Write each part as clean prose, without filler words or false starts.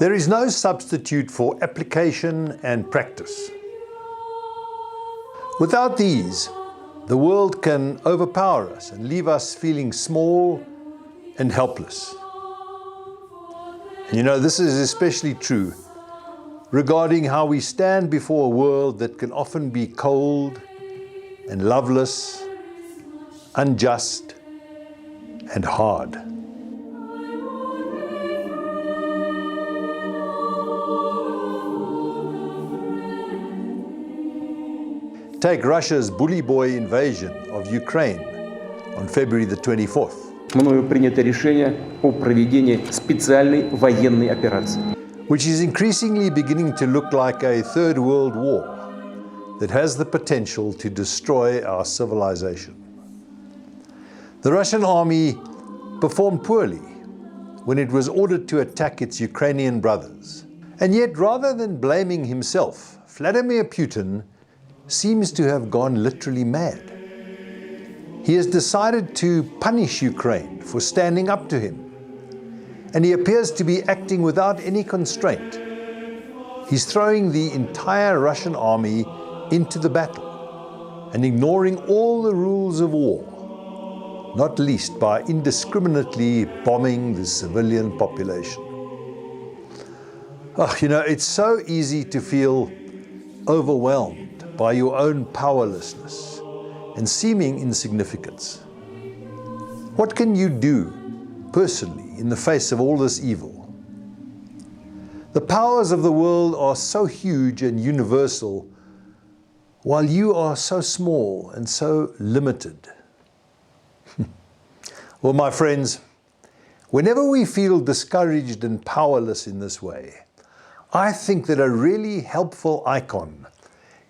There is no substitute for application and practice. Without these, the world can overpower us and leave us feeling small and helpless. And you know, this is especially true regarding how we stand before a world that can often be cold and loveless, unjust and hard. Take Russia's bully boy invasion of Ukraine on February the 24th. Мною принято решение о проведении специальной военной операции, which is increasingly beginning to look like a third world war that has the potential to destroy our civilization. The Russian army performed poorly when it was ordered to attack its Ukrainian brothers. And yet, rather than blaming himself, Vladimir Putin seems to have gone literally mad. He has decided to punish Ukraine for standing up to him, and he appears to be acting without any constraint. He's throwing the entire Russian army into the battle and ignoring all the rules of war, not least by indiscriminately bombing the civilian population. Oh, you know, it's so easy to feel overwhelmed by your own powerlessness and seeming insignificance. What can you do personally in the face of all this evil? The powers of the world are so huge and universal, while you are so small and so limited. Well, my friends, whenever we feel discouraged and powerless in this way, I think that a really helpful icon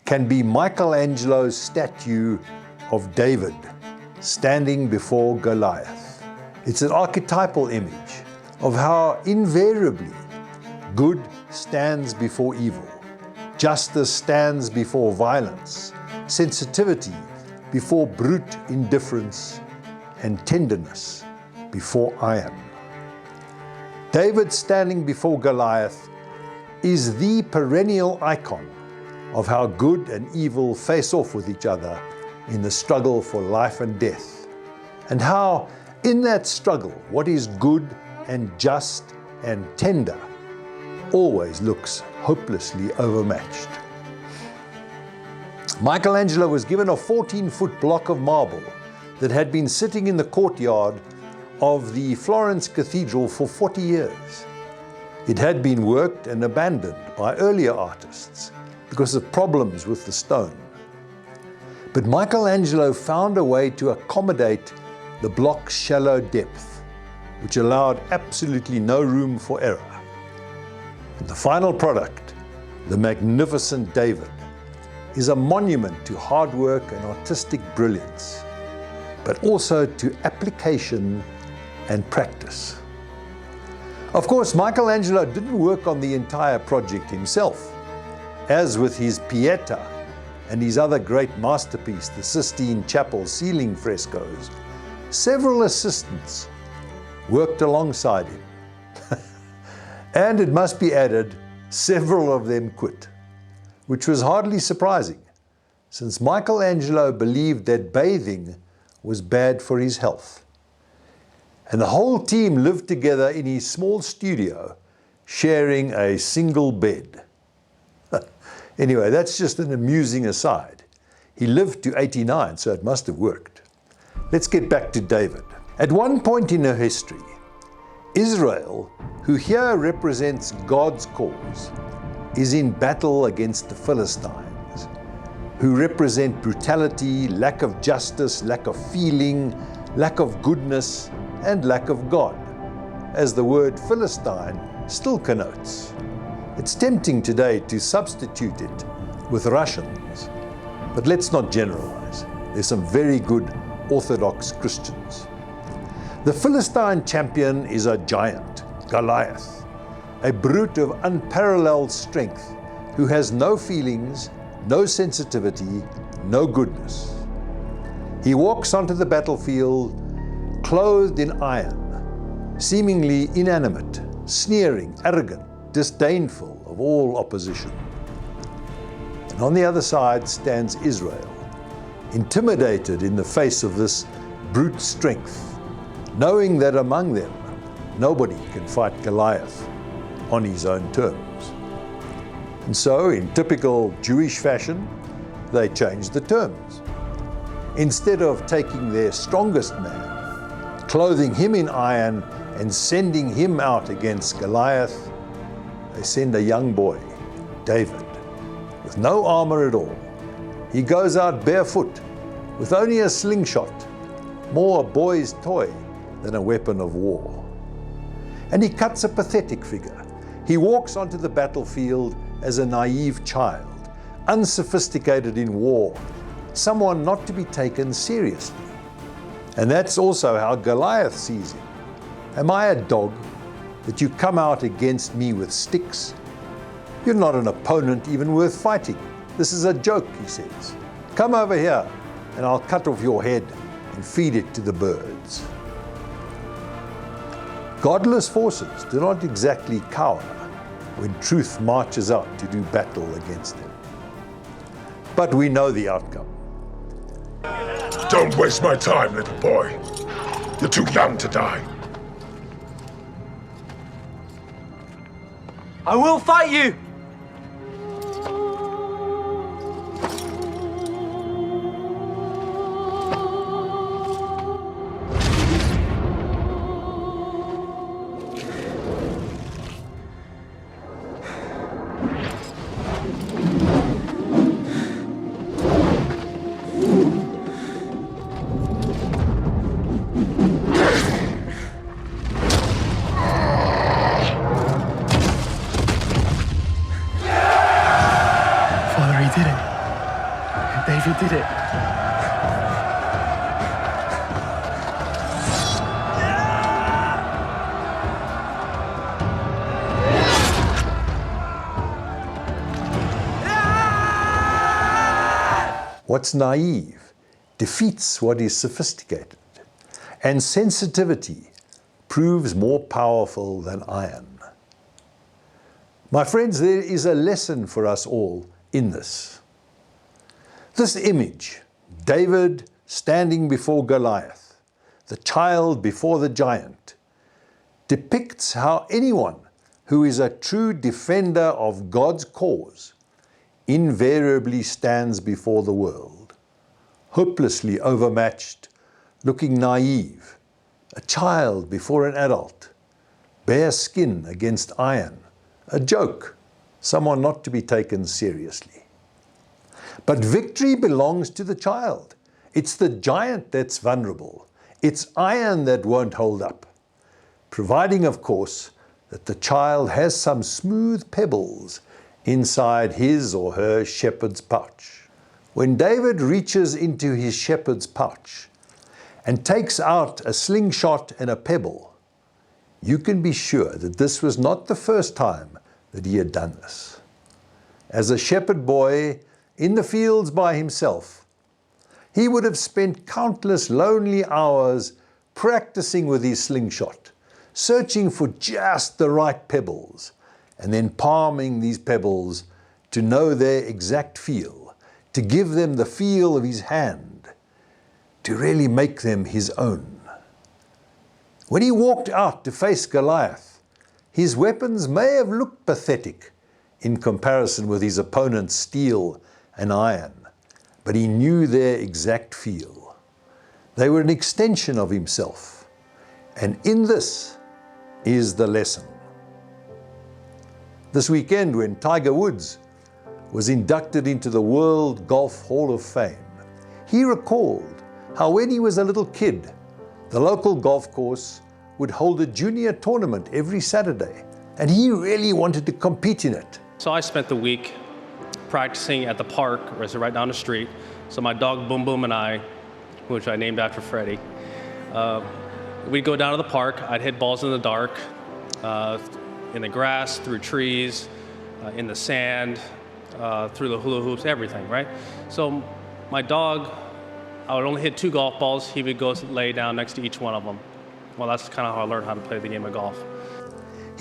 can be Michelangelo's statue of David standing before Goliath. It's an archetypal image of how invariably good stands before evil, justice stands before violence, sensitivity before brute indifference, and tenderness before iron. David standing before Goliath is the perennial icon of how good and evil face off with each other in the struggle for life and death, and how in that struggle what is good and just and tender always looks hopelessly overmatched. Michelangelo was given a 14-foot block of marble that had been sitting in the courtyard of the Florence Cathedral for 40 years. It had been worked and abandoned by earlier artists because of problems with the stone. But Michelangelo found a way to accommodate the block's shallow depth, which allowed absolutely no room for error. And the final product, the magnificent David, is a monument to hard work and artistic brilliance, but also to application and practice. Of course, Michelangelo didn't work on the entire project himself. As with his Pieta and his other great masterpiece, the Sistine Chapel ceiling frescoes, several assistants worked alongside him. And it must be added, several of them quit, which was hardly surprising, since Michelangelo believed that bathing was bad for his health. And the whole team lived together in his small studio, sharing a single bed. Anyway, that's just an amusing aside. He lived to 89, so it must have worked. Let's get back to David. At one point in her history, Israel, who here represents God's cause, is in battle against the Philistines, who represent brutality, lack of justice, lack of feeling, lack of goodness, and lack of God, as the word Philistine still connotes. It's tempting today to substitute it with Russians, but let's not generalize. There's some very good Orthodox Christians. The Philistine champion is a giant, Goliath, a brute of unparalleled strength who has no feelings, no sensitivity, no goodness. He walks onto the battlefield clothed in iron, seemingly inanimate, sneering, arrogant, disdainful of all opposition. And on the other side stands Israel, intimidated in the face of this brute strength, knowing that among them nobody can fight Goliath on his own terms. And so, in typical Jewish fashion, they changed the terms. Instead of taking their strongest man, clothing him in iron and sending him out against Goliath, they send a young boy, David, with no armor at all. He goes out barefoot with only a slingshot, more a boy's toy than a weapon of war. And he cuts a pathetic figure. He walks onto the battlefield as a naive child, unsophisticated in war, someone not to be taken seriously. And that's also how Goliath sees him. Am I a dog that you come out against me with sticks? You're not an opponent even worth fighting. This is a joke, he says. Come over here and I'll cut off your head and feed it to the birds. Godless forces do not exactly cower when truth marches out to do battle against them. But we know the outcome. Don't waste my time, little boy. You're too young to die. I will fight you! Did it. David did it. What's naive defeats what is sophisticated, and sensitivity proves more powerful than iron. My friends, there is a lesson for us all in this. This image, David standing before Goliath, the child before the giant, depicts how anyone who is a true defender of God's cause invariably stands before the world, hopelessly overmatched, looking naive, a child before an adult, bare skin against iron, a joke, someone not to be taken seriously. But victory belongs to the child. It's the giant that's vulnerable. It's iron that won't hold up, providing, of course, that the child has some smooth pebbles inside his or her shepherd's pouch. When David reaches into his shepherd's pouch and takes out a slingshot and a pebble, you can be sure that this was not the first time that he had done this. As a shepherd boy in the fields by himself, he would have spent countless lonely hours practicing with his slingshot, searching for just the right pebbles, and then palming these pebbles to know their exact feel, to give them the feel of his hand, to really make them his own. When he walked out to face Goliath, his weapons may have looked pathetic in comparison with his opponent's steel and iron, but he knew their exact feel. They were an extension of himself, and in this is the lesson. This weekend, when Tiger Woods was inducted into the World Golf Hall of Fame, he recalled how when he was a little kid, the local golf course would hold a junior tournament every Saturday, and he really wanted to compete in it. So I spent the week practicing at the park, right down the street. So my dog Boom Boom and I, which I named after Freddie, we'd go down to the park. I'd hit balls in the dark, in the grass, through trees, in the sand, through the hula hoops, everything, right? So my dog, I would only hit 2 golf balls. He would go lay down next to each one of them. Well, that's kind of how I learned how to play the game of golf.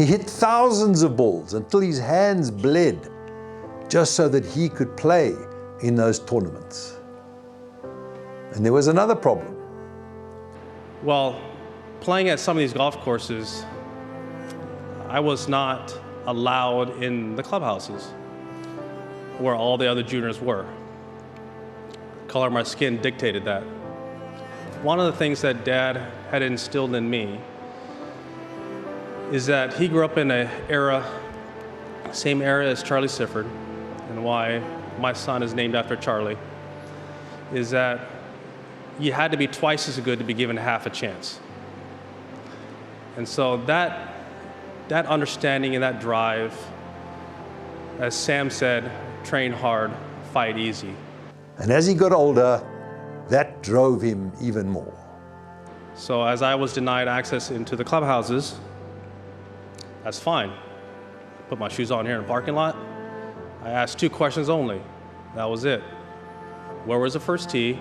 He hit thousands of balls until his hands bled, just so that he could play in those tournaments. And there was another problem. Well, playing at some of these golf courses, I was not allowed in the clubhouses where all the other juniors were. The color of my skin dictated that. One of the things that Dad had instilled in me is that he grew up in an era, same era as Charlie Sifford, and why my son is named after Charlie, is that you had to be twice as good to be given half a chance. And so that understanding and that drive, as Sam said, train hard, fight easy. And as he got older, that drove him even more. So as I was denied access into the clubhouses, that's fine. Put my shoes on here in the parking lot. I asked 2 questions only. That was it. Where was the first tee,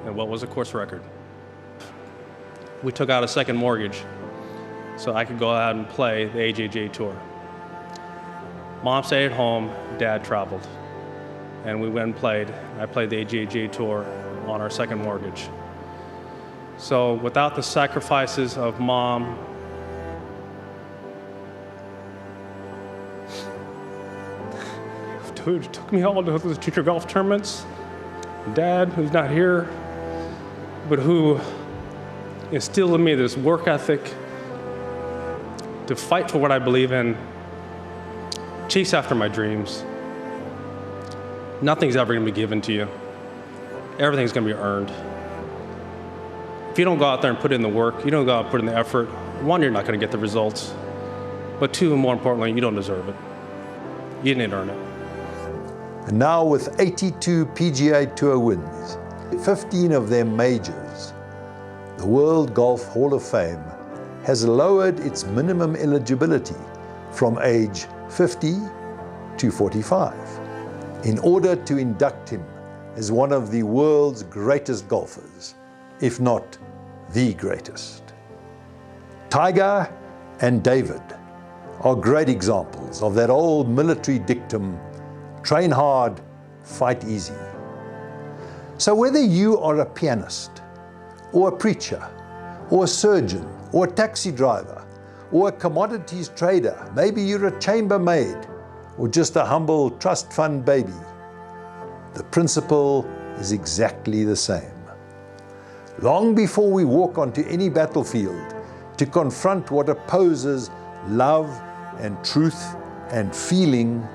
and what was the course record? We took out a second mortgage so I could go out and play the AJJ Tour. Mom stayed at home, Dad traveled. And we went and played. I played the AJJ Tour on our second mortgage. So without the sacrifices of Mom, who took me all to those junior golf tournaments, Dad, who's not here, but who instilled in me this work ethic to fight for what I believe in, chase after my dreams. Nothing's ever gonna be given to you. Everything's gonna be earned. If you don't go out there and put in the work, you don't go out and put in the effort, 1, you're not gonna get the results, but 2, and more importantly, you don't deserve it. You didn't earn it. And now with 82 PGA Tour wins, 15 of them majors, the World Golf Hall of Fame has lowered its minimum eligibility from age 50 to 45 in order to induct him as one of the world's greatest golfers, if not the greatest. Tiger and David are great examples of that old military dictum, train hard, fight easy. So whether you are a pianist, or a preacher, or a surgeon, or a taxi driver, or a commodities trader, maybe you're a chambermaid, or just a humble trust fund baby, the principle is exactly the same. Long before we walk onto any battlefield to confront what opposes love and truth and feeling,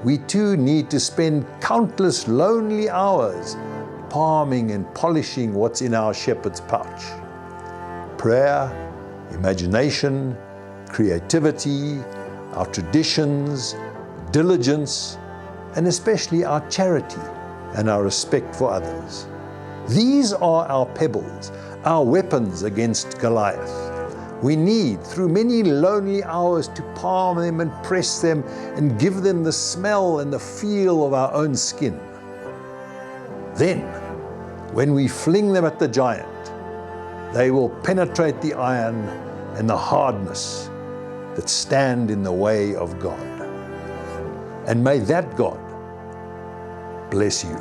we too need to spend countless lonely hours palming and polishing what's in our shepherd's pouch. Prayer, imagination, creativity, our traditions, diligence, and especially our charity and our respect for others. These are our pebbles, our weapons against Goliath. We need, through many lonely hours, to palm them and press them and give them the smell and the feel of our own skin. Then, when we fling them at the giant, they will penetrate the iron and the hardness that stand in the way of God. And may that God bless you.